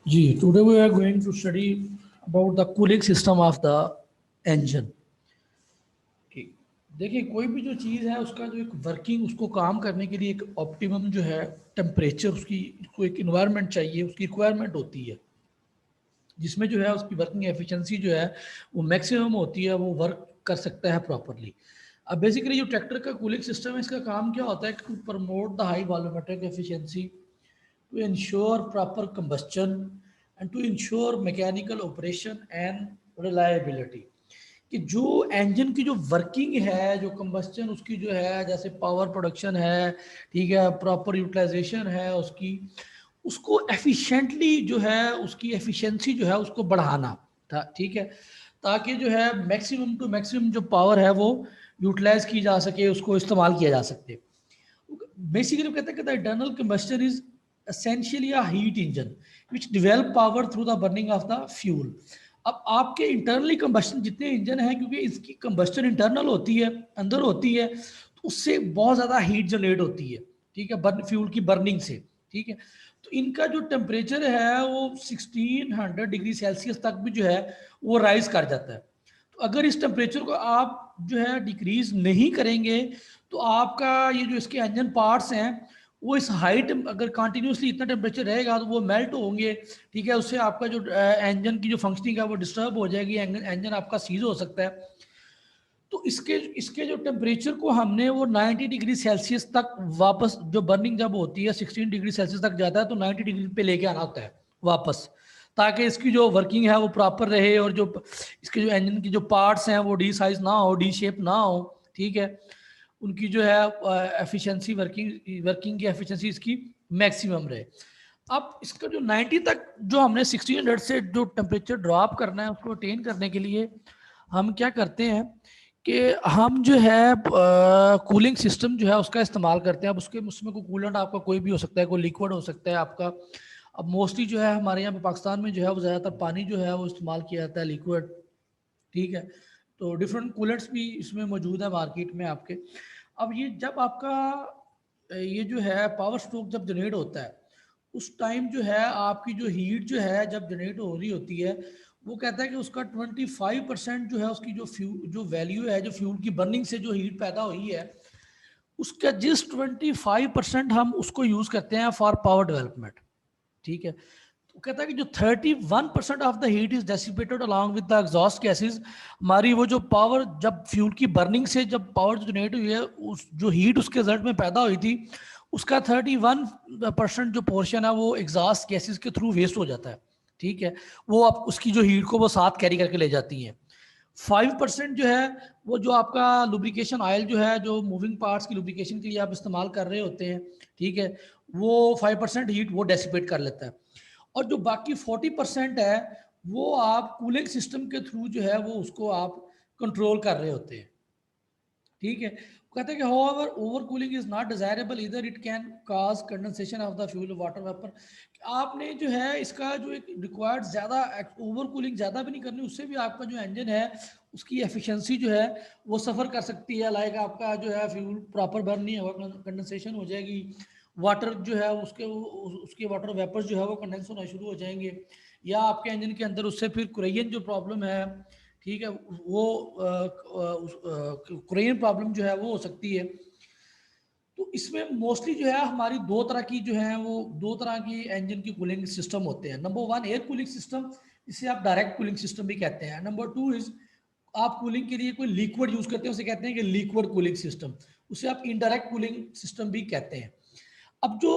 Ji, today we are going to study about the cooling system of the engine. ठीक, देखिए कोई भी जो चीज़ है उसका जो एक वर्किंग उसको काम करने के लिए एक ऑप्टिमम जो है टेम्परेचर उसकी उसको एक इन्वायरमेंट चाहिए, उसकी रिक्वायरमेंट होती है जिसमें जो है उसकी वर्किंग एफिशिएंसी जो है वो मैक्सिमम होती है, वो वर्क कर सकता है प्रॉपरली। अब बेसिकली जो ट्रैक्टर का कूलिंग सिस्टम है इसका काम क्या होता है to promote the high volumetric efficiency, to ensure proper combustion and to ensure mechanical operation and reliability। कि जो इंजन की जो वर्किंग है, जो कंबस्चन उसकी जो है, जैसे पावर प्रोडक्शन है, ठीक है, प्रॉपर यूटिलाइजेशन है उसकी, उसको एफिशिएंटली जो है उसकी एफिशिएंसी जो है उसको बढ़ाना था, ठीक है, ताकि जो है मैक्सिमम टू मैक्सिमम जो पावर है वो यूटिलाइज की जा सके, उसको इस्तेमाल किया जा सके। बेसिकली कहते हैं कि the internal combustor is essentially a heat engine which develop power through the burning of the fuel। अब आपके इंटरनली कंबस्टन जितने इंजन है, क्योंकि इसकी कंबस्टन इंटरनल होती है, अंदर होती है, तो उससे बहुत ज़्यादा हीट जनरेट होती है, ठीक है, बर्न फ्यूल की बर्निंग से, ठीक है। तो इनका जो टेम्परेचर है वो 1600 डिग्री सेल्सियस तक भी जो है वो राइज कर जाता है। तो अगर इस टेम्परेचर को आप जो है डिक्रीज नहीं करेंगे तो आपका ये जो इसके इंजन पार्ट्स हैं वो इस हाइट, अगर कंटिन्यूसली इतना टेम्परेचर रहेगा तो वो मेल्ट होंगे, ठीक है, उससे आपका जो इंजन की जो फंक्शनिंग है वो डिस्टर्ब हो जाएगी, इंजन आपका सीज हो सकता है। तो इसके इसके जो टेम्परेचर को हमने वो 90 डिग्री सेल्सियस तक वापस, जो बर्निंग जब होती है 16 डिग्री सेल्सियस तक जाता है तो 90 डिग्री पे लेके आना होता है वापस, ताकि इसकी जो वर्किंग है वो प्रॉपर रहे और जो इसके जो इंजन की जो पार्ट्स हैं वो डी साइज ना हो, डी शेप ना हो, ठीक है, उनकी जो है एफिशिएंसी, वर्किंग वर्किंग की एफिशिएंसी इसकी मैक्सिमम रहे। अब इसका जो 90 तक जो हमने 1600 से जो टेम्परेचर ड्रॉप करना है उसको अटेन करने के लिए हम क्या करते हैं कि हम जो है कूलिंग सिस्टम जो है उसका इस्तेमाल करते हैं। अब उसके उसमें कोई कूलेंट आपका कोई भी हो सकता है, कोई लिक्विड हो सकता है आपका। अब मोस्टली जो है हमारे यहाँ पे पाकिस्तान में जो है वो ज़्यादातर पानी जो है वो इस्तेमाल किया जाता है, लिक्विड, ठीक है। तो डिफरेंट कूलेंट्स भी इसमें मौजूद है मार्केट में आपके। अब ये जब आपका ये जो है पावर स्ट्रोक जब जनरेट होता है उस टाइम जो है आपकी जो हीट जो है जब जनरेट हो रही होती है, वो कहता है कि उसका 25% जो है उसकी जो फ्यूल जो वैल्यू है, जो फ्यूल की बर्निंग से जो हीट पैदा हुई है उसका जिस 25% हम उसको यूज करते हैं फॉर पावर डेवलपमेंट, ठीक है। तो कहता है कि जो 31% of the heat is dissipated along with the exhaust gases. हमारी वो जो पावर जब फ्यूल की बर्निंग से जब पावर जनरेट हुई है, उस जो हीट उसके रिजल्ट में पैदा हुई थी उसका 31% जो पोर्शन है वो एग्जॉस्ट गैसेज के थ्रू वेस्ट हो जाता है, ठीक है। वो आप उसकी जो हीट को वो साथ कैरी करके ले जाती हैं। 5% जो है वो जो आपका लुब्रिकेशन ऑयल जो है, जो मूविंग पार्ट्स की लुब्रिकेशन के लिए आप इस्तेमाल कर रहे होते हैं, ठीक है, वो 5% हीट वो डेसिपेट कर लेता है। और जो बाकी 40% है वो आप कूलिंग सिस्टम के थ्रू जो है वो उसको आप कंट्रोल कर रहे होते हैं, ठीक है। कहते हैं कि however overcooling is not desirable either, it can cause condensation of the fuel water vapor। आपने जो है इसका जो एक रिक्वायर्ड ज़्यादा ओवर कूलिंग ज़्यादा भी नहीं करनी, उससे भी आपका जो इंजन है उसकी एफिशिएंसी जो है वो सफ़र कर सकती है। लाइक आपका जो है फ्यूल प्रॉपर बर्न नहीं होगा, कंडेंसेशन हो जाएगी, वाटर जो है उसके वाटर वेपर्स जो है वो कंडेंस होना शुरू हो जाएंगे, या आपके इंजन के अंदर उससे फिर कुरेन जो प्रॉब्लम है, ठीक है, वो कुरेन प्रॉब्लम जो है वो हो सकती है। तो इसमें मोस्टली जो है हमारी दो तरह की जो है वो दो तरह की इंजन की कूलिंग सिस्टम होते हैं। Number one air cooling system, जिसे आप डायरेक्ट कूलिंग सिस्टम भी कहते हैं। नंबर टू इज आप कूलिंग के लिए कोई लिक्विड यूज करते हैं, उसे कहते हैं कि लिक्विड कूलिंग सिस्टम, उसे आप इनडायरेक्ट कूलिंग सिस्टम भी कहते हैं। अब जो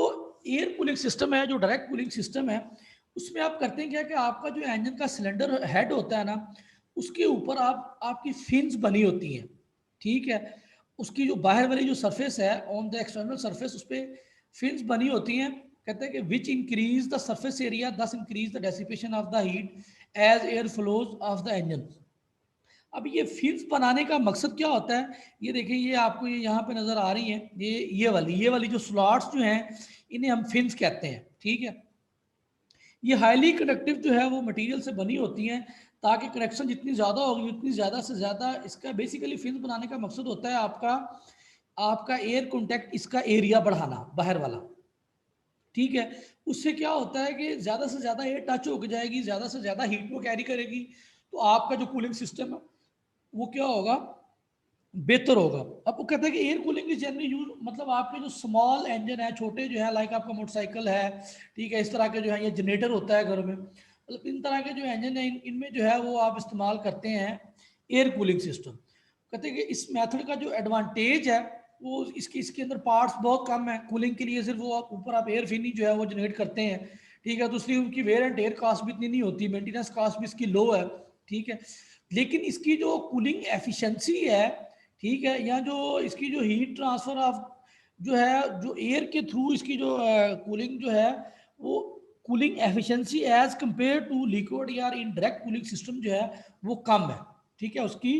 एयर कूलिंग सिस्टम है, जो डायरेक्ट कूलिंग सिस्टम है, उसमें आप करते हैं क्या कि आपका जो इंजन का सिलेंडर हेड होता है ना, उसके ऊपर आपकी फिन्स बनी होती हैं, ठीक है। उसकी जो बाहर वाली जो सरफेस है ऑन द एक्सटर्नल सरफेस उस पर फिन्स बनी होती हैं। कहते हैं कि which increase the surface area thus increase the dissipation of the heat as air flows off the engine. अब ये फिन्स बनाने का मकसद क्या होता है, ये देखिए, ये आपको ये यहाँ पे नजर आ रही है, ये वाली जो स्लॉट्स जो हैं इन्हें हम फिन्स कहते हैं, ठीक है। ये हाईली कंडक्टिव जो है वो मटेरियल से बनी होती हैं, ताकि कनेक्शन जितनी ज़्यादा होगी उतनी ज़्यादा से ज़्यादा इसका बेसिकली फिन्स बनाने का मकसद होता है आपका आपका एयर कॉन्टैक्ट इसका एरिया बढ़ाना बाहर वाला, ठीक है। उससे क्या होता है कि ज़्यादा से ज़्यादा एयर टच हो जाएगी, ज़्यादा से ज़्यादा हीट को कैरी करेगी, तो आपका जो कूलिंग सिस्टम है वो क्या होगा, बेहतर होगा। अब वो कहते हैं कि air cooling is generally use, मतलब आपके जो स्मॉल इंजन है, छोटे जो है, लाइक आपका मोटरसाइकिल है, ठीक है, इस तरह के जो है, ये जनरेटर होता है घर में, मतलब इन तरह के जो इंजन है इनमें जो है वो आप इस्तेमाल करते हैं एयर कूलिंग सिस्टम। कहते हैं कि इस मेथड का जो एडवांटेज है वो इसके अंदर पार्ट्स बहुत कम है कूलिंग के लिए, सिर्फ वो आप ऊपर आप एयर फिनिश जो है वो जनरेट करते हैं, ठीक है, तो इसलिए उनकी वेयर एंड टेयर कास्ट भी इतनी नहीं होती, मेंटेनेंस कास्ट भी इसकी लो है, ठीक है। लेकिन इसकी जो कूलिंग एफिशिएंसी है, ठीक है, या जो इसकी जो हीट ट्रांसफर ऑफ जो है, जो एयर के थ्रू इसकी जो कूलिंग जो है, वो cooling efficiency as compare to liquid या इनडायरेक्ट कूलिंग सिस्टम जो है वो कम है, ठीक है, उसकी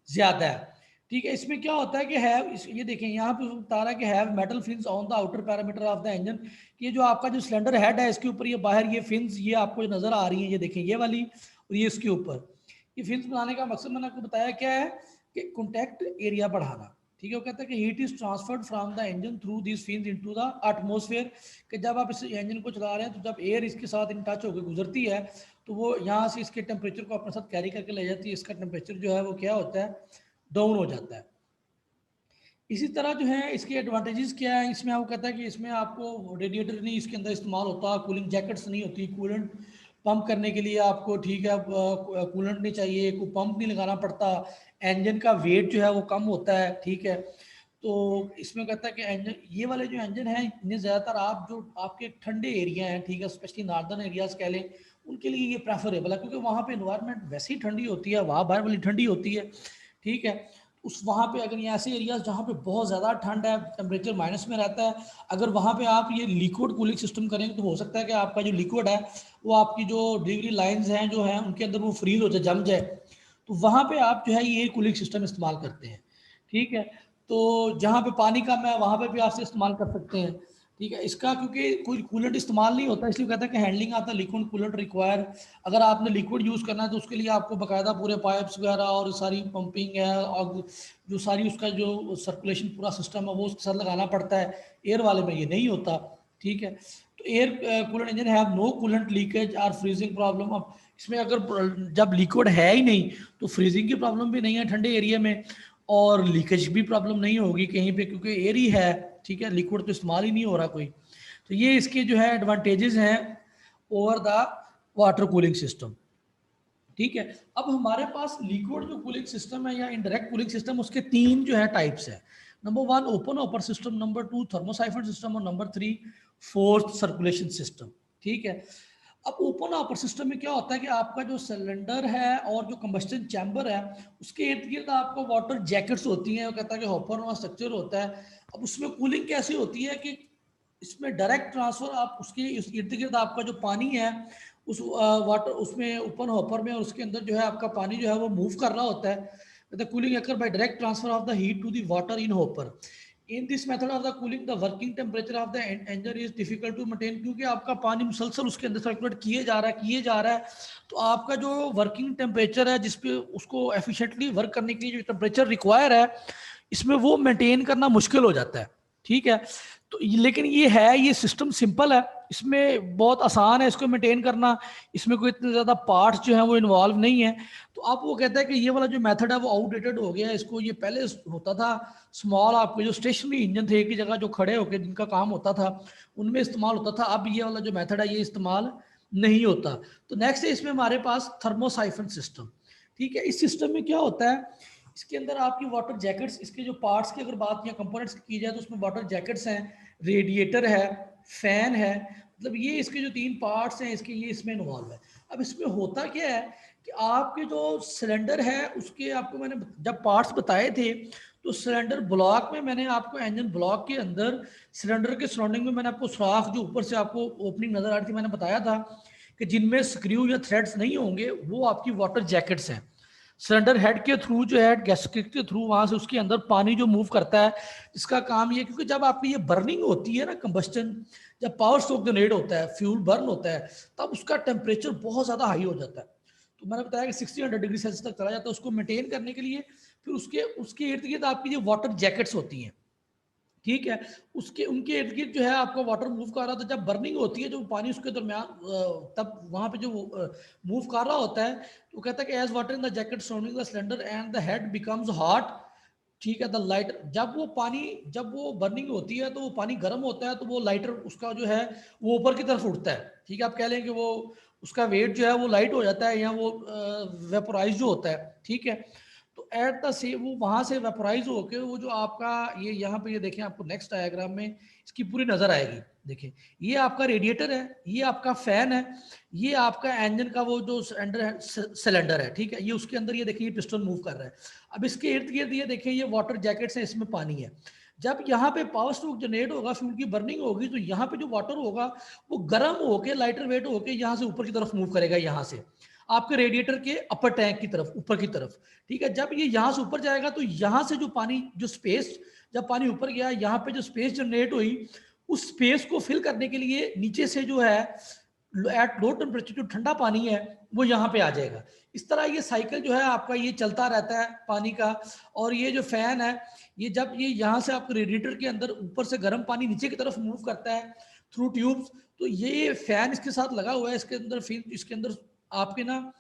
ज्यादा है, ठीक है। इसमें क्या होता है कि हैव, ये देखें यहाँ पे बता रहा है कि have metal fins on the outer parameter of the engine, ये जो आपका जो सिलेंडर हेड है इसके ऊपर ये बाहर ये फिन्स ये आपको नजर आ रही है, ये देखें ये वाली और ये इसके ऊपर, ये फिन्स बनाने का मकसद मैंने आपको बताया क्या है कि कॉन्टैक्ट एरिया बढ़ाना, ठीक है। वो कहता है कि heat is transferred from the engine through this fins into the atmosphere, कि जब आप इस इंजन को चला रहे हैं तो जब एयर इसके साथ इन टच होकर गुजरती है तो वो यहाँ से इसके टेम्परेचर को अपने साथ कैरी करके ले जाती है, इसका टेम्परेचर जो है वो क्या होता है, डाउन हो जाता है। इसी तरह जो है इसके एडवांटेजेस क्या है, इसमें आपको कहता है कि इसमें आपको रेडिएटर नहीं इसके अंदर इस्तेमाल होता, कूलिंग जैकेट्स नहीं होती, कूलेंट पंप करने के लिए आपको, ठीक है, कूलेंट नहीं चाहिए, कोई पंप नहीं लगाना पड़ता, इंजन का वेट जो है वो कम होता है, ठीक है। तो इसमें कहता है कि इंजन, ये वाले जो इंजन हैं इन्हें ज़्यादातर आप जो आपके ठंडे एरिया हैं, ठीक है, स्पेशली नॉर्दर्न एरियाज कह लें, उनके लिए ये प्रेफरेबल है, क्योंकि वहाँ पे इन्वायरमेंट वैसे ही ठंडी होती है, वहाँ बाहर वाली ठंडी होती है, ठीक है। उस वहाँ पे अगर ये ऐसे एरियाज जहाँ पे बहुत ज़्यादा ठंड है, टेम्परेचर माइनस में रहता है, अगर वहाँ पे आप ये लिक्विड कूलिंग सिस्टम करेंगे तो हो सकता है कि आपका जो लिक्विड है वो आपकी जो डिलीवरी लाइंस हैं जो हैं उनके अंदर वो फ्रीज हो जाए, जम जाए, तो वहाँ पे आप जो है ये कूलिंग सिस्टम इस्तेमाल करते हैं, ठीक है। तो जहाँ पे पानी कम है वहाँ पे भी आप इस्तेमाल कर सकते हैं, ठीक है। इसका क्योंकि कोई कूलेंट इस्तेमाल नहीं होता इसलिए कहता है कि हैंडलिंग आता है लिक्विड कूलेंट रिक्वायर, अगर आपने लिक्विड यूज़ करना है तो उसके लिए आपको बाकायदा पूरे पाइप्स वगैरह और सारी पंपिंग है और जो सारी उसका जो सर्कुलेशन पूरा सिस्टम है वो उसके साथ लगाना पड़ता है, एयर वाले में ये नहीं होता, ठीक है। तो air coolant engine have no coolant leakage और फ्रीजिंग प्रॉब्लम। अब इसमें अगर जब लिक्विड है ही नहीं तो फ्रीजिंग की प्रॉब्लम भी नहीं है ठंडे एरिया में, और लीकेज भी प्रॉब्लम नहीं होगी कहीं पे क्योंकि एयर ही है, ठीक है, लिक्विड तो इस्तेमाल ही नहीं हो रहा कोई। तो ये इसके जो है एडवांटेजेस हैं over the water cooling system, ठीक है। अब हमारे पास लिक्विड जो कूलिंग सिस्टम है या इनडायरेक्ट कूलिंग सिस्टम, उसके तीन जो है टाइप्स है। नंबर 1 ओपन ऑपर सिस्टम, नंबर 2 थर्मोसाइफन सिस्टम, और नंबर 3 फोर्थ सर्कुलेशन सिस्टम, ठीक है। अब ओपन ऑपर सिस्टम में क्या होता है कि आपका जो सिलेंडर है और जो कंबस्टन चैम्बर है उसके इर्द गिर्द आपको वाटर जैकेट्स होती हैं, वो कहता है कि हॉपर वाला स्ट्रक्चर होता है। अब उसमें कूलिंग कैसी होती है कि इसमें डायरेक्ट ट्रांसफर आप उसके इर्द गिर्द आपका जो पानी है उस वाटर उसमें ओपन हॉपर में और उसके अंदर जो है आपका पानी जो है वो मूव कर रहा होता है, the cooling occur by direct transfer of the heat to the water in hopper. In this method of the cooling the working temperature of the engine is difficult to maintain, क्योंकि आपका पानी मुसलसल उसके अंदर सर्कुलेट किए जा रहा है, तो आपका जो वर्किंग टेम्परेचर है जिसपे उसको एफिशिएंटली वर्क करने के लिए जो टेम्परेचर रिक्वायर है इसमें वो मेंटेन करना मुश्किल हो जाता है, ठीक है। तो लेकिन ये है, ये सिस्टम सिंपल है, इसमें बहुत आसान है इसको मेंटेन करना, इसमें कोई इतने ज़्यादा पार्ट्स जो हैं वो इन्वॉल्व नहीं है। तो अब वो कहता है कि ये वाला जो मेथड है वो आउटडेटेड हो गया है, इसको ये पहले होता था स्मॉल आपके जो स्टेशनरी इंजन थे एक ही जगह जो खड़े होकर जिनका काम होता था उनमें इस्तेमाल होता था, अब ये वाला जो मेथड है ये इस्तेमाल नहीं होता। तो नेक्स्ट है इसमें हमारे पास थर्मोसाइफन सिस्टम, ठीक है। इस सिस्टम में क्या होता है, इसके अंदर आपकी वाटर जैकेट्स, इसके जो पार्ट्स की अगर बात या कंपोनेंट्स की जाए तो उसमें वाटर जैकेट्स हैं, रेडिएटर है, फैन है, मतलब ये इसके जो तीन पार्ट्स हैं इसके ये इसमें इन्वॉल्व है। अब इसमें होता क्या है कि आपके जो सिलेंडर है उसके आपको मैंने जब पार्ट्स बताए थे तो सिलेंडर ब्लॉक में मैंने आपको इंजन ब्लॉक के अंदर सिलेंडर के सराउंडिंग में मैंने आपको सुराख जो ऊपर से आपको ओपनिंग नजर आ रही थी मैंने बताया था कि जिनमें स्क्रू या थ्रेड्स नहीं होंगे वो आपकी वाटर जैकेट्स हैं। सिलेंडर हेड के थ्रू जो है गैस्केट के थ्रू वहां से उसके अंदर पानी जो मूव करता है इसका काम ये, क्योंकि जब आपकी ये बर्निंग होती है ना कंबस्टन, जब पावर स्ट्रोक जनरेट होता है फ्यूल बर्न होता है तब उसका टेम्परेचर बहुत ज़्यादा हाई हो जाता है। तो मैंने बताया कि 1600 डिग्री सेल्सियस तक चला जाता है, उसको मेंटेन करने के लिए फिर उसके उसके इर्द गिर्द आपकी जो वाटर जैकेट्स होती हैं, ठीक है। उसके उनके इर्द गिर्द जो है आपका वाटर मूव कर रहा था, जब बर्निंग होती है जो पानी उसके दरमियान तब वहां पे जो मूव कर रहा होता है तो कहता है कि as water in the jacket surrounding the cylinder and the head becomes hot, ठीक है, द लाइटर, जब वो पानी, जब वो बर्निंग होती है तो वो पानी गर्म होता है तो वो लाइटर उसका जो है वो ऊपर की तरफ उठता है, ठीक है। आप कह लें कि वो उसका वेट जो है वो लाइट हो जाता है या वो वेपोराइज जो होता है, ठीक है। तो एट द सेम वो वहां से वेपोराइज होके वो जो आपका ये यहाँ पे ये देखें आपको नेक्स्ट डायग्राम में इसकी पूरी नजर आएगी। देखिए ये आपका रेडिएटर है, ये आपका फैन है, ये आपका इंजन का वो जो सिलेंडर है, ठीक है। ये उसके अंदर ये देखिए ये पिस्टन मूव कर रहा है। अब इसके इर्द गिर्द ये देखें ये वाटर जैकेट्स है, इसमें पानी है। जब यहाँ पे पावर स्ट्रोक जनरेट होगा, फ्यूल की बर्निंग होगी, तो यहाँ पे जो वाटर होगा वो गर्म होके लाइटर वेट होके यहाँ से ऊपर की तरफ मूव करेगा, यहाँ से आपके रेडिएटर के अपर टैंक की तरफ, ऊपर की तरफ, ठीक है। जब ये यहाँ से ऊपर जाएगा तो यहाँ से जो पानी, जो स्पेस, जब पानी ऊपर गया यहाँ पे जो स्पेस जनरेट हुई उस स्पेस को फिल करने के लिए नीचे से जो है एट लो टेम्परेचर जो ठंडा पानी है वो यहाँ पे आ जाएगा। इस तरह ये साइकिल जो है आपका ये चलता रहता है पानी का। और ये जो फैन है ये जब ये यहाँ से आपके रेडिएटर के अंदर ऊपर से गर्म पानी नीचे की तरफ मूव करता है थ्रू ट्यूब्स, तो ये फैन इसके साथ लगा हुआ है, इसके अंदर फिर इसके अंदर आपके ना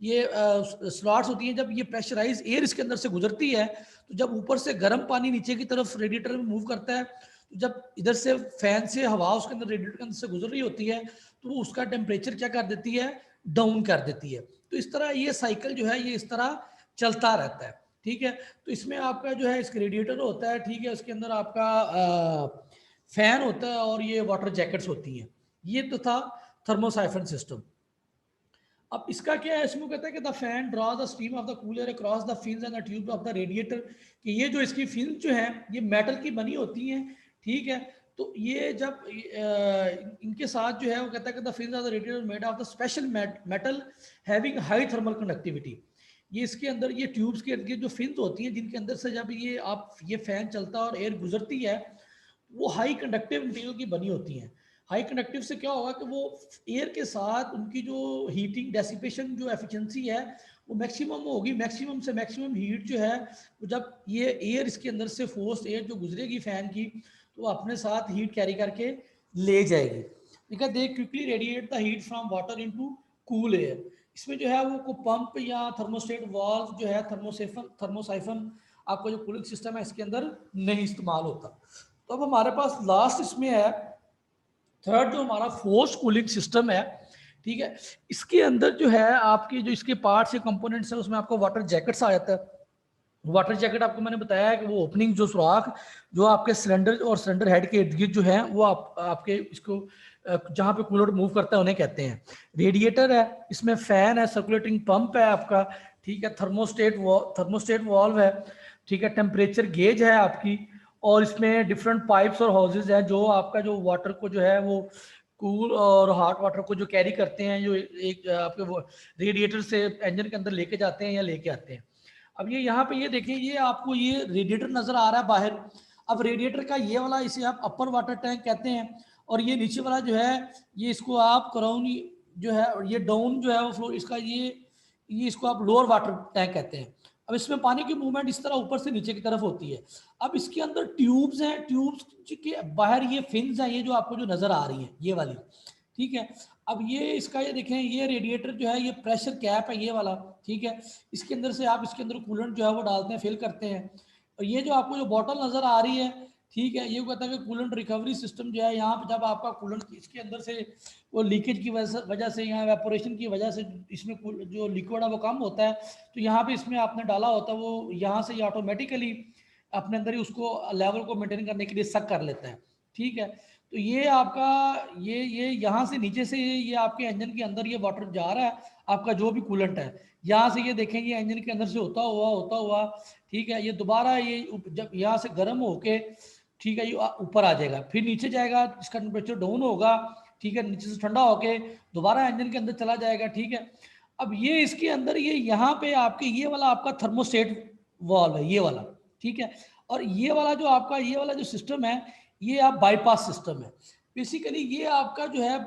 ये स्लॉट्स होती हैं। जब ये प्रेशराइज एयर इसके अंदर से गुजरती है तो जब ऊपर से गर्म पानी नीचे की तरफ रेडिएटर में मूव करता है तो जब इधर से फैन से हवा उसके अंदर रेडिएटर के अंदर से गुजर रही होती है तो वो उसका टेम्परेचर क्या कर देती है, डाउन कर देती है। तो इस तरह ये साइकिल जो है ये इस तरह चलता रहता है, ठीक है। तो इसमें आपका जो है इसका रेडिएटर होता है, ठीक है, उसके अंदर आपका फैन होता है और ये वाटर जैकेट्स होती हैं। ये तो था थर्मोसाइफन सिस्टम। अब इसका क्या है, इसमें कहता है कि the fan draw the steam of the cooler across the fins and the tube of the radiator, कि ये जो इसकी फिन्स जो है ये मेटल की बनी होती हैं, ठीक है। तो ये जब इनके साथ जो है वो कहता है कि the fins of the radiator made of the special metal having high thermal conductivity. ये इसके अंदर ये ट्यूब्स के इर्द गिर्द जो फिन्स होती हैं जिनके अंदर से जब ये फैन चलता है और एयर गुजरती है वो हाई कंडक्टिव मटेरियल की बनी होती हैं। हाई कंडक्टिव से क्या होगा कि वो एयर के साथ उनकी जो हीटिंग डेसिपेशन जो एफिशिएंसी है वो मैक्सिमम होगी, मैक्सिमम से मैक्सिमम हीट जो है वो जब ये एयर इसके अंदर से फोर्स एयर जो गुजरेगी फैन की तो वो अपने साथ हीट कैरी करके ले जाएगी। ठीक है, दे quickly radiate the heat from water into cool air. इसमें जो है वो को पंप या थर्मोस्टेट वाल्व जो है थर्मोसाइफन आपका जो कूलिंग सिस्टम है इसके अंदर नहीं इस्तेमाल होता। तो अब हमारे पास लास्ट इसमें है थर्ड जो हमारा फोर्स कूलिंग सिस्टम है, ठीक है। इसके अंदर जो है आपके जो इसके पार्ट्स या कंपोनेंट्स है उसमें आपको वाटर जैकेट्स आ जाता है। वाटर जैकेट आपको मैंने बताया है कि वो ओपनिंग जो सुराख जो आपके सिलेंडर और सिलेंडर हेड के इर्द गिर्द जो है वो आपके इसको जहाँ पे कूलर मूव करता है उन्हें कहते हैं। रेडिएटर है, इसमें फैन है, सर्कुलेटिंग पंप है आपका, ठीक है, थर्मोस्टेट वाल्व है, ठीक है, टेम्परेचर गेज है आपकी, और इसमें डिफरेंट पाइप्स और हॉजेज हैं जो आपका जो वाटर को जो है वो कूल और हॉट वाटर को जो कैरी करते हैं, जो एक आपके वो रेडिएटर से इंजन के अंदर लेके जाते हैं या लेके आते हैं। अब ये यहाँ पे ये देखें ये आपको ये रेडिएटर नजर आ रहा है बाहर। अब रेडिएटर का ये वाला इसे आप अपर वाटर टैंक कहते हैं और ये नीचे वाला जो है ये इसको आप क्राउन जो है ये डाउन जो है वो फ्लो इसका ये इसको आप लोअर वाटर टैंक कहते हैं। अब इसमें पानी की मूवमेंट इस तरह ऊपर से नीचे की तरफ होती है। अब इसके अंदर ट्यूब्स हैं, ट्यूब्स के बाहर ये फिन्स हैं, ये जो आपको जो नजर आ रही है ये वाली, ठीक है। अब ये इसका ये देखें ये रेडिएटर जो है ये प्रेशर कैप है ये वाला, ठीक है। इसके अंदर से आप इसके अंदर कूलेंट जो है वो डालते हैं, फिल करते हैं। और ये जो आपको जो बॉटल नजर आ रही है, ठीक है, ये कहता है कि कूलेंट रिकवरी सिस्टम जो है यहाँ पे जब आपका कूलेंट इसके अंदर से वो लीकेज की वजह से या वेपोरेशन की वजह से इसमें जो लिक्विड है वो कम होता है तो यहाँ पे इसमें आपने डाला होता है वो यहाँ से ये ऑटोमेटिकली अपने अंदर ही उसको लेवल को मेंटेन करने के लिए सक कर लेता है, ठीक है। तो ये आपका ये यहाँ से नीचे से ये आपके इंजन के अंदर ये वाटर जा रहा है, आपका जो भी कूलेंट है यहाँ से ये देखें ये इंजन के अंदर से होता हुआ ठीक है, ये दोबारा ये जब यहाँ से गर्म होके ठीक है ये ऊपर आ जाएगा, फिर नीचे जाएगा, इसका टेम्परेचर डाउन होगा, ठीक है, नीचे से ठंडा होके दोबारा इंजन के अंदर चला जाएगा, ठीक है। अब ये इसके अंदर ये यहाँ पे आपके ये वाला आपका थर्मोस्टेट वाल्व है ये वाला, ठीक है। और ये वाला जो आपका ये वाला जो सिस्टम है ये आप बाईपास सिस्टम है। बेसिकली ये आपका जो है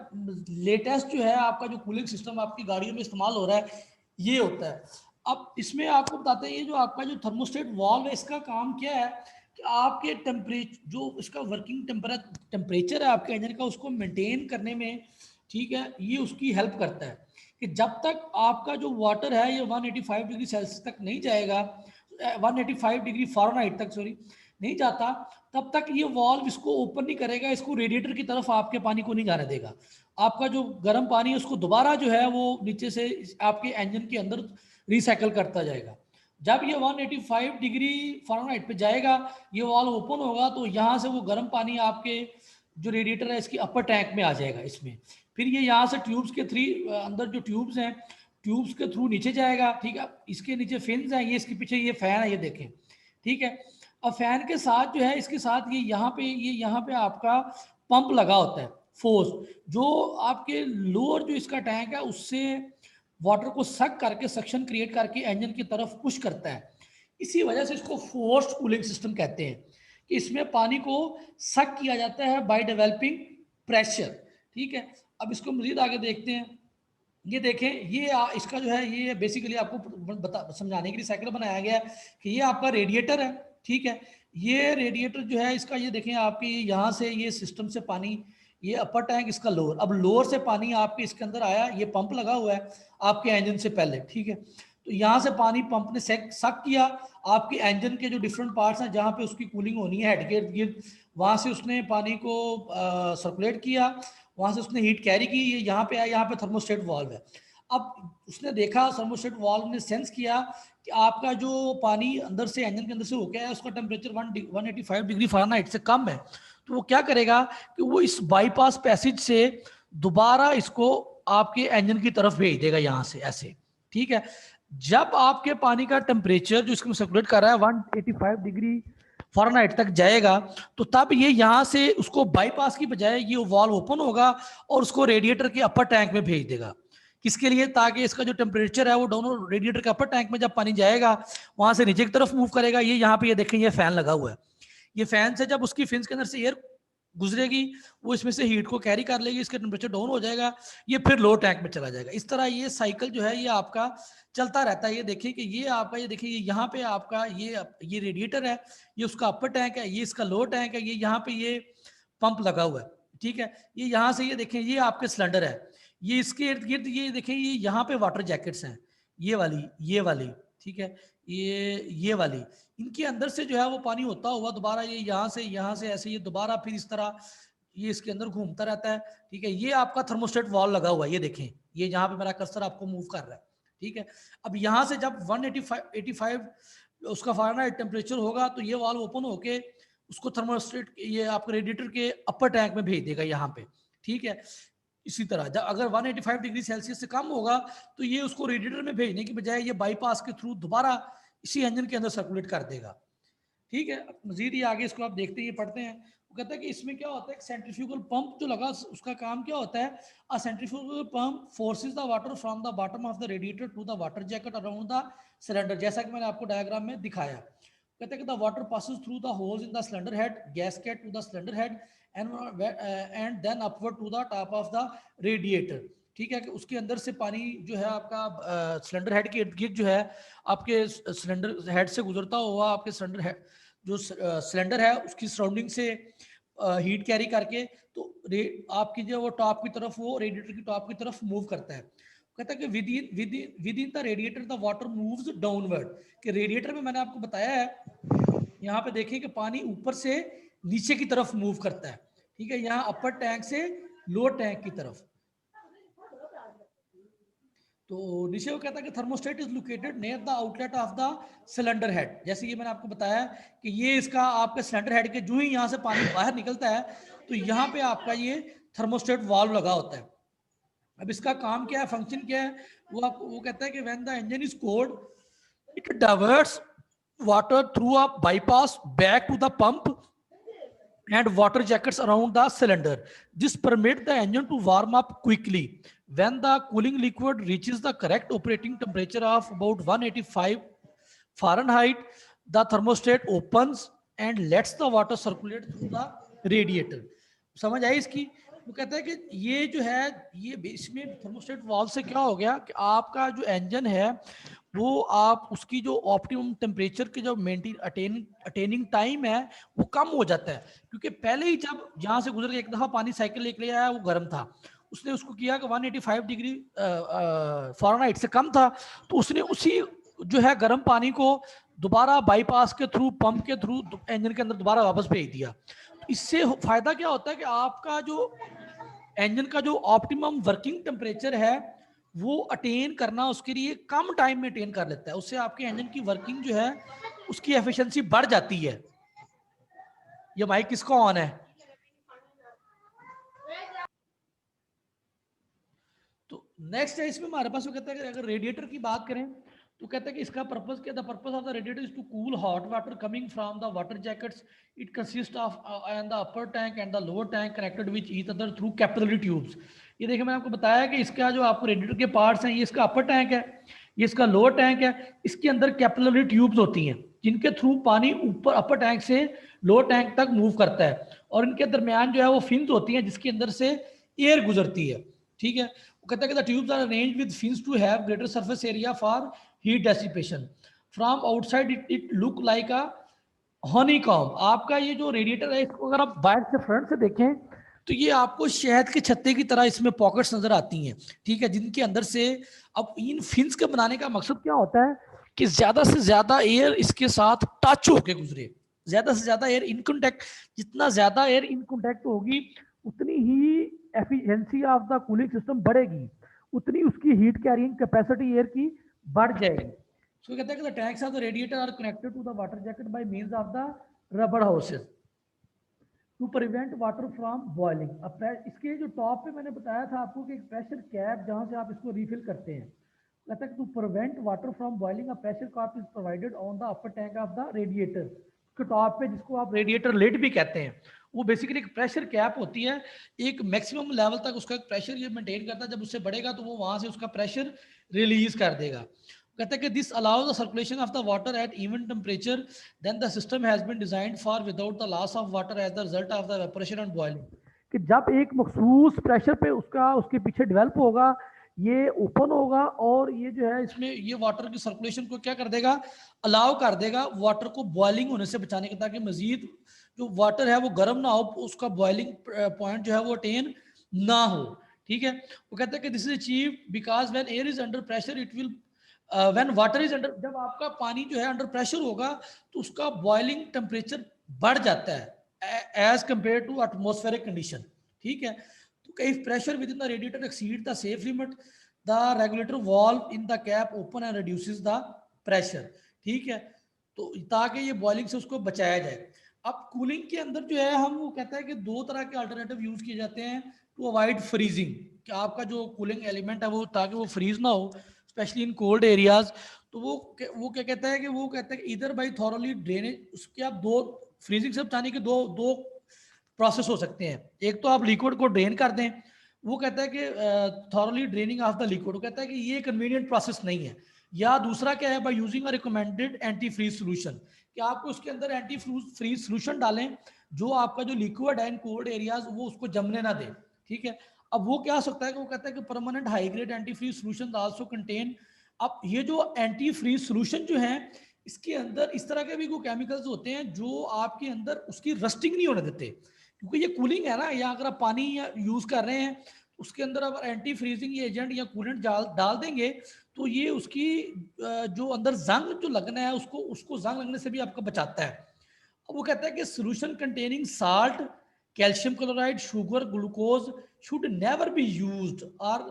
लेटेस्ट जो है आपका जो कूलिंग सिस्टम आपकी गाड़ियों में इस्तेमाल हो रहा है ये होता है। अब इसमें आपको बताते हैं ये जो आपका जो थर्मोस्टेट वाल्व है इसका काम क्या है कि आपके टेम्परेचर जो इसका वर्किंग टेम्परेचर है आपके इंजन का, उसको मेंटेन करने में, ठीक है, ये उसकी हेल्प करता है कि जब तक आपका जो वाटर है ये 185 डिग्री सेल्सियस तक नहीं जाएगा, 185 डिग्री फ़ारेनहाइट तक, सॉरी, नहीं जाता, तब तक ये वाल्व इसको ओपन नहीं करेगा, इसको रेडिएटर की तरफ आपके पानी को नहीं जाने देगा। आपका जो गर्म पानी है उसको दोबारा जो है वो नीचे से आपके इंजन के अंदर रिसाइकल करता जाएगा। जब ये 185 डिग्री फ़ारेनहाइट पे जाएगा, ये वाल्व ओपन होगा, तो यहाँ से वो गर्म पानी आपके जो रेडिएटर है इसकी अपर टैंक में आ जाएगा इसमें। फिर ये यहाँ से ट्यूब्स के अंदर जो ट्यूब्स हैं, ट्यूब्स के थ्रू नीचे जाएगा, ठीक है। इसके नीचे फिन्स हैं, ये इसके पीछे ये फैन है, ये देखें, ठीक है। अब फैन के साथ जो है, इसके साथ ये यहाँ पे आपका पंप लगा होता है, फोर्स, जो आपके लोअर जो इसका टैंक है उससे वाटर को सक करके, सक्शन क्रिएट करके इंजन की तरफ पुश करता है। इसी वजह से इसको फोर्स्ड कूलिंग सिस्टम कहते हैं कि इसमें पानी को सक किया जाता है बाय डेवलपिंग प्रेशर, ठीक है। अब इसको मजीद आगे देखते हैं। ये देखें, ये इसका जो है ये बेसिकली आपको समझाने के लिए साइकिल बनाया गया है कि ये आपका रेडिएटर है, ठीक है। ये रेडिएटर जो है इसका, ये देखें आपकी यहाँ से ये सिस्टम से पानी, ये अपर टैंक, इसका लोअर, अब लोअर से पानी आपके इसके अंदर आया, ये पंप लगा हुआ है आपके इंजन से पहले, ठीक है। तो यहाँ से पानी पंप ने सक किया, आपके इंजन के जो डिफरेंट पार्ट्स हैं जहाँ पे उसकी कूलिंग होनी है, हेड गियर गियर, वहाँ से उसने पानी को सर्कुलेट किया, वहाँ से उसने हीट कैरी की, ये यहाँ पे आया, यहाँ पे थर्मोस्टेट वाल्व है। अब उसने देखा, थर्मोस्टेट वाल्व ने सेंस किया कि आपका जो पानी अंदर से, इंजन के अंदर से हो गया है, उसका टेम्परेचर 185 डिग्री फ़ारेनहाइट से कम है, तो वो क्या करेगा कि वो इस बाईपास पैसेज से दोबारा इसको आपके इंजन की तरफ भेज देगा यहाँ से ऐसे, ठीक है। जब आपके पानी का टेम्परेचर जो इसमें सर्कुलेट कर रहा है 185 डिग्री फ़ारेनहाइट तक जाएगा, तो तब ये यहाँ से उसको बाईपास की बजाय ये वाल्व ओपन होगा और उसको रेडिएटर के अपर टैंक में भेज देगा। किसके लिए? ताकि इसका जो टेम्परेचर है वो दोनों रेडिएटर के अपर टैंक में जब पानी जाएगा, वहां से नीचे की तरफ मूव करेगा। ये यहाँ पे ये देखें, ये फैन लगा हुआ है, ये फैन से जब उसकी फिन्स के अंदर से एयर गुजरेगी, वो इसमें से हीट को कैरी कर लेगी, इसका टेम्परेचर डाउन हो जाएगा, ये फिर लो टैंक में चला जाएगा। इस तरह ये साइकिल जो है ये आपका चलता रहता है। ये देखिए कि ये आपका, ये देखिए यहाँ पे आपका ये रेडिएटर है, ये उसका अपर टैंक है, ये इसका लो टैंक है, ये यहाँ पे ये पंप लगा हुआ है, ठीक है। ये यहाँ से ये देखें, ये आपके सिलेंडर है, ये इसके इर्द गिर्द ये देखें, ये यहाँ पे वाटर जैकेट्स हैं, ये वाली, ठीक है, ये वाली, इनके अंदर से जो है वो पानी होता हुआ दोबारा ये यहाँ से ऐसे ये दोबारा फिर इस तरह ये इसके अंदर घूमता रहता है, ठीक है। ये आपका थर्मोस्टेट वाल्व लगा हुआ है, ये देखें, ये जहाँ पे मेरा कर्सर आपको मूव कर रहा है, ठीक है। अब यहाँ से जब 185 उसका फ़ारेनहाइट टेम्परेचर होगा, तो ये वाल्व ओपन होके उसको थर्मोस्टेट, ये आपके रेडिएटर के अपर टैंक में भेज देगा यहाँ पे, ठीक है। इसी तरह जब अगर 185 डिग्री सेल्सियस से कम होगा, तो ये उसको रेडिएटर में भेजने की बजाय ये बाईपास के थ्रू दोबारा इसी इंजन के अंदर सर्कुलेट कर देगा, ठीक है। मजीद ये आगे इसको आप देखते हैं, पढ़ते हैं। वो कहता है कि इसमें क्या होता है, सेंट्रीफ्यूगल पंप जो लगा, उसका काम क्या होता है, a centrifugal pump forces the water from the bottom of the radiator to the water jacket around the cylinder, जैसा कि मैंने आपको डायग्राम में दिखाया। कहते हैं कि the water passes through the holes in the cylinder head, gasket to the cylinder head and then upward to the top of the radiator, ठीक है। कि उसके अंदर से पानी जो है आपका सिलेंडर हेड के इर्द गिर्द जो है आपके सिलेंडर हेड से गुजरता हुआ आपके सिलेंडर हेड जो सिलेंडर है उसकी सराउंडिंग से हीट कैरी करके, तो आपकी जो वो टॉप की तरफ, वो रेडिएटर की टॉप की तरफ मूव करता है। कहता है कि with in the radiator the water moves downward, कि रेडिएटर में मैंने आपको बताया है, यहाँ पे देखिए कि पानी ऊपर से नीचे की तरफ मूव करता है, ठीक है, यहाँ अपर टैंक से लोअर टैंक की तरफ। तो नीचे वो कहता है कि thermostat is located near the outlet of the cylinder head, जैसे ये मैंने आपको बताया कि ये इसका आपके सिलेंडर हेड के जो ही यहाँ से पानी बाहर निकलता है, तो यहाँ पे आपका ये थर्मोस्टेट वाल्व लगा होता है। अब इसका काम क्या है, फंक्शन क्या है, वो कहता है कि when the engine is cold it diverts water through a bypass back to the pump and water jackets around the cylinder. This permits the engine to warm up quickly. When the cooling liquid reaches the correct operating temperature of about 185 Fahrenheit, the thermostat opens and lets the water circulate through the radiator. समझ आई इसकी? वो कहता है कि ये जो है, ये इसमें थर्मोस्टेट वाल्व से क्या हो गया कि आपका जो इंजन है वो आप उसकी जो ऑप्टिमम टेम्परेचर के जो अटेनिंग टाइम है वो कम हो जाता है, क्योंकि पहले ही जब यहाँ से गुजर के एक दफा पानी साइकिल लेके आया वो गर्म था, उसने उसको किया कि 185 डिग्री फ़ारेनहाइट से कम था, तो उसने उसी जो है गर्म पानी को दोबारा बाईपास के थ्रू, पंप के थ्रू इंजन के अंदर दोबारा वापस भेज दिया। तो इससे फायदा क्या होता है कि आपका जो इंजन का जो ऑप्टिमम वर्किंग टेम्परेचर है वो अटेन करना उसके लिए कम टाइम में अटेन कर लेता है, उससे आपके इंजन की वर्किंग जो है उसकी एफिशिएंसी बढ़ जाती है। ये माइक किसका ऑन है? तो नेक्स्ट है इसमें हमारे पास वो कहता है कि अगर रेडिएटर की बात करें तो कहता है कि इसका पर्पस क्या, the purpose of the radiator is to cool hot water coming from the water jackets. It consist of and the upper tank and the lower tank connected with each other through capillary tubes. ये देखिए मैंने आपको बताया कि इसका जो आपको radiator के पार्ट्स हैं, ये इसका अपर टैंक है, ये इसका लोअर टैंक है, इसके अंदर कैपिलरी ट्यूब्स होती हैं जिनके थ्रू पानी ऊपर अपर टैंक से लोअर टैंक तक मूव करता है, और इनके दरमियान जो है वो फिन्स होती हैं जिसके अंदर से एयर गुजरती है। ठीक है, वो कहता है कि the tubes are arranged with fins to have greater surface area for heat dissipation. From outside it look like a honeycomb. आपका ये जो रेडिएटर है इसको अगर आप बाहर से फ्रंट से देखें तो ये आपको शहद के छत्ते की तरह इसमें पॉकेट्स नजर आती हैं, ठीक है, जिनके अंदर से अब इन फिन्स के बनाने का मकसद क्या होता है कि ज्यादा से ज्यादा एयर इसके साथ टच होके गुजरे, ज्यादा से ज्यादा एयर इन कॉन्टैक्ट, जितना ज्यादा एयर इन कॉन्टैक्ट होगी उतनी ही efficiency of the cooling system बढ़ेगी, उतनी उसकी हीट कैरिंग कैपेसिटी एयर की बढ़ जाएगी। सो कहते हैं कि the tanks of the radiator are connected to the water jacket by means of the rubber hoses to prevent water from boiling. अब इसके जो टॉप पे मैंने बताया था आपको कि एक प्रेशर कैप जहां से आप इसको रिफिल करते हैं, कहता है to prevent water from boiling a pressure cap is provided on the upper tank of the radiator. उसके टॉप पे, जिसको आप रेडिएटर लिड भी कहते हैं, वो बेसिकली एक प्रेशर कैप होती है, एक मैक्सिमम लेवल तक उसका प्रेशर ये मेंटेन करता है, जब उससे बढ़ेगा तो वो वहां से उसका प्रेशर रिलीज कर देगा। कहता है कि this allows the circulation of the water at even temperature then the system has been designed for without the loss of water as the result of the evaporation and boiling. कि जब एक मखसूस pressure पे उसका उसके पीछे develop होगा, ये ओपन होगा और ये जो है इसमें ये वाटर की सर्कुलेशन को क्या कर देगा, अलाउ कर देगा वाटर को बॉइलिंग होने से बचाने के, ताकि मजीद जो वाटर है वो गर्म ना हो, उसका बॉइलिंग पॉइंट जो है वो अटेन ना हो। ठीक है, वो कहता है कि this is achieve because when air is under pressure it will when water is under, जब आपका पानी जो है अंडर प्रेशर होगा तो उसका बॉइलिंग टेम्परेचर बढ़ जाता है as compare to atmospheric condition. ठीक है, तो if pressure within the radiator exceed the safe limit the regulator valve in the cap open and reduces the pressure. ठीक है, तो ताकि ये बॉइलिंग से उसको बचाया जाए। अब कूलिंग के अंदर जो है हम वो कहता है कि दो तरह के अल्टरनेटिव यूज किए जाते हैं टू अवॉइड फ्रीजिंग, कि आपका जो कूलिंग एलिमेंट है वो ताकि वो फ्रीज ना हो स्पेशली इन कोल्ड एरियाज। तो वो क्या कहता है कि वो कहता है कि इधर बाई थॉरली ड्रेनेज, उसके आप दो फ्रीजिंग से बचाने के दो दो प्रोसेस हो सकते हैं। एक तो आप लिक्विड को ड्रेन कर दें, वो कहता है कि thoroughly draining of the liquid, वो कहता है कि ये कन्वीनियंट प्रोसेस नहीं है। या दूसरा क्या है, by using a recommended anti freeze solution, कि आपको उसके अंदर एंटी फ्रीज सोल्यूशन डालें जो आपका जो लिक्विड है इन कोल्ड एरियाज वो उसको जमने ना दे। ठीक है, अब वो क्या हो सकता है कि वो कहता है कि permanent high grade anti freeze solution also contain. अब ये जो एंटी फ्रीज सोल्यूशन जो है इसके अंदर इस तरह के भी कोई केमिकल्स होते हैं जो आपके अंदर उसकी रस्टिंग नहीं होने देते, क्योंकि ये कूलिंग है ना, या अगर आप पानी यूज कर रहे हैं उसके अंदर अगर एंटी फ्रीजिंग एजेंट या कूलेंट डाल देंगे तो ये उसकी जो अंदर जंग जो लगना है उसको उसको जंग लगने से भी आपको बचाता है। अब वो कहता है कि solution containing salt, calcium chloride, sugar, glucose should never be used और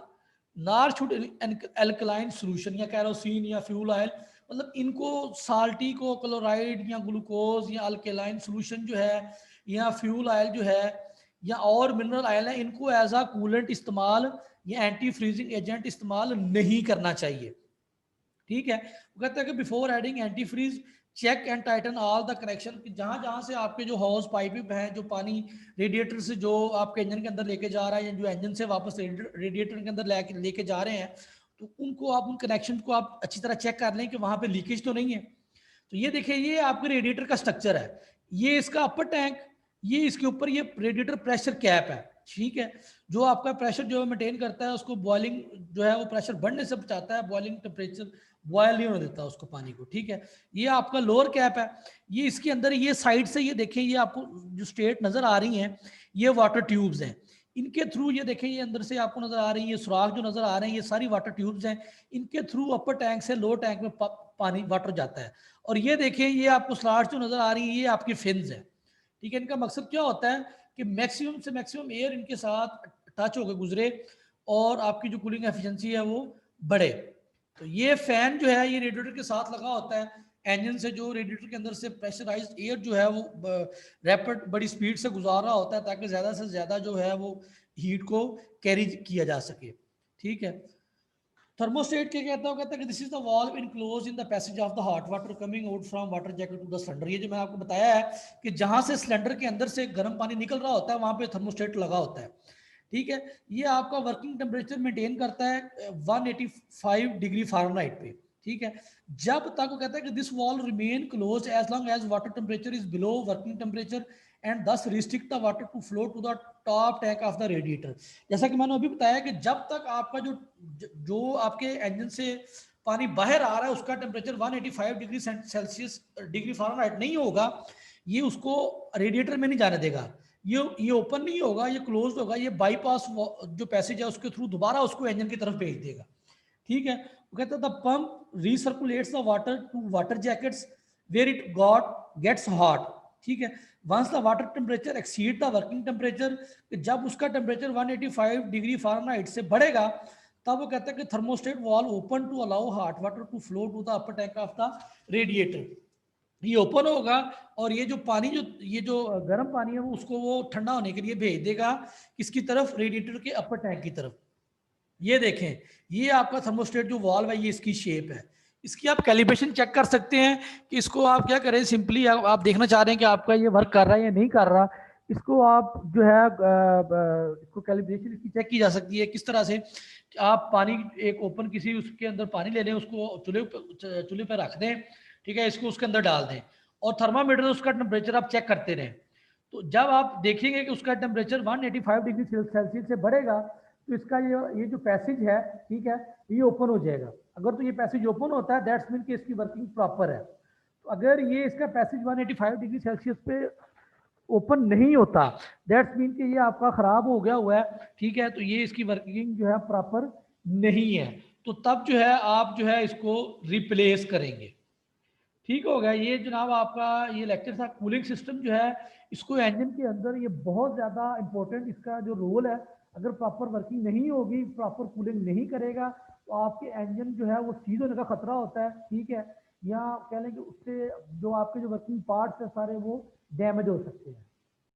नार शुड एल्कलाइन सोल्यूशन या कैरोसिन या फ्यूल ऑयल, मतलब इनको साल्टी को क्लोराइड या ग्लूकोज या अल्कलाइन सोल्यूशन जो है या फ्यूल ऑयल जो है या और मिनरल ऑयल है, इनको एज अ कूलेंट इस्तेमाल या एंटी फ्रीजिंग एजेंट इस्तेमाल नहीं करना चाहिए। ठीक है, वो कहते हैं कि before adding anti freeze check and tighten all the connection, जहां जहां से आपके जो हॉस पाइप हैं जो पानी रेडिएटर से जो आपके इंजन के अंदर लेके जा रहा है या जो इंजन से वापस रेडिएटर के अंदर लेके जा रहे हैं, तो उनको आप उन कनेक्शन को आप अच्छी तरह चेक कर लें कि वहां पे लीकेज तो नहीं है। तो ये देखिए, ये आपके रेडिएटर का स्ट्रक्चर है, ये इसका अपर टैंक, ये इसके ऊपर ये रेडिएटर प्रेशर कैप है। ठीक है, जो आपका प्रेशर जो मेंटेन करता है उसको बॉइलिंग जो है वो प्रेशर बढ़ने से बचाता है, बॉइलिंग टेम्परेचर बॉयल नहीं होने देता उसको पानी को, ठीक है। ये आपका लोअर कैप है, ये इसके अंदर ये साइड से ये देखें, ये आपको जो स्टेट नजर आ रही हैं ये वाटर ट्यूब्स हैं, इनके थ्रू ये देखें, ये अंदर से आपको नजर आ रही है, ये सुराख जो नजर आ रहे हैं ये सारी वाटर ट्यूब्स हैं, इनके थ्रू अपर टैंक से लोअर टैंक में पानी वाटर जाता है। और ये देखें, ये आपको स्लॉट्स जो नजर आ रही है ये आपकी फिन्स है, ठीक है। इनका मकसद क्या होता है कि मैक्सिमम से मैक्सिमम एयर इनके साथ टच होकर गुजरे और आपकी जो कूलिंग एफिशिएंसी है वो बढ़े। तो ये फैन जो है ये रेडिएटर के साथ लगा होता है, इंजन से जो रेडिएटर के अंदर से प्रेशराइज्ड एयर जो है वो रैपिड बड़ी स्पीड से गुजार रहा होता है ताकि ज़्यादा से ज़्यादा जो है वो हीट को कैरी किया जा सके, ठीक है। थर्मोस्टेट क्या कहता है, कहता है कि this is the valve enclose in the passage of the hot water coming out from water jacket to the cylinder. ये जो मैं आपको बताया है कि जहां से सिलेंडर के अंदर से गर्म पानी निकल रहा होता है वहां पे थर्मोस्टेट लगा होता है, ठीक है। ये आपका वर्किंग टेम्परेचर मेंटेन करता है 185 डिग्री फ़ारेनहाइट पे, ठीक है। जब तक वो कहता है कि this valve remain close as long as water temperature is below working temperature and thus restrict the water to flow to the top tank of the radiator. जैसा कि मैंने अभी बताया कि जब तक आपका जो आपके इंजन से पानी बाहर आ रहा है उसका temperature 185 degree Celsius degree Fahrenheit नहीं होगा, ये उसको रेडिएटर में नहीं जाने देगा, ये ओपन नहीं होगा, ये क्लोज होगा, ये बाईपास जो पैसेज है उसके थ्रू दोबारा उसको इंजन की तरफ भेज देगा, ठीक है। वो कहता है the pump recirculates the water to water jackets where it got gets hot, ठीक है। Once the water temperature exceed the working temperature, जब उसका टेम्परेचर 185 डिग्री फ़ारेनहाइट से बढ़ेगा तब वो कहता है कि thermostat valve open to allow hot water to flow to the upper tank of the radiator. ये ओपन होगा और ये जो पानी ये जो गर्म पानी है वो उसको वो ठंडा होने के लिए भेज देगा किसकी तरफ, रेडिएटर के अपर टैंक की तरफ। ये देखें, ये आपका थर्मोस्टेट जो वॉल्व है ये इसकी शेप है, इसकी आप कैलिब्रेशन चेक कर सकते हैं कि इसको आप क्या करें, सिंपली आप देखना चाह रहे हैं कि आपका ये वर्क कर रहा है या नहीं कर रहा, इसको आप जो है इसको कैलिब्रेशन इसकी चेक की जा सकती है किस तरह से। आप पानी एक ओपन किसी उसके अंदर पानी ले लें, उसको चूल्हे पर रख दें, ठीक है, इसको उसके अंदर डाल दें और थर्मामीटर उसका टेम्परेचर आप चेक करते रहें। तो जब आप देखेंगे कि उसका टेम्परेचर 185 डिग्री सेल्सियस से बढ़ेगा तो इसका ये जो पैसेज है, ठीक है, ये ओपन हो जाएगा। अगर तो ये पैसेज ओपन होता है दैट्स मीन कि इसकी वर्किंग प्रॉपर है। तो अगर ये इसका पैसेज 185 डिग्री सेल्सियस पे ओपन नहीं होता दैट्स मीन कि ये आपका खराब हो गया हुआ है, ठीक है, तो ये इसकी वर्किंग जो है प्रॉपर नहीं है, तो तब जो है आप जो है इसको रिप्लेस करेंगे। ठीक हो गया। ये जनाब आपका ये लेक्चर था कूलिंग सिस्टम जो है इसको इंजन के अंदर ये बहुत ज़्यादा इंपॉर्टेंट इसका जो रोल है, अगर प्रॉपर वर्किंग नहीं होगी, प्रॉपर कूलिंग नहीं करेगा तो आपके इंजन जो है वो सीज होने का खतरा होता है, ठीक है, या कह लें कि उससे जो आपके जो वर्किंग पार्ट्स है सारे वो डैमेज हो सकते हैं।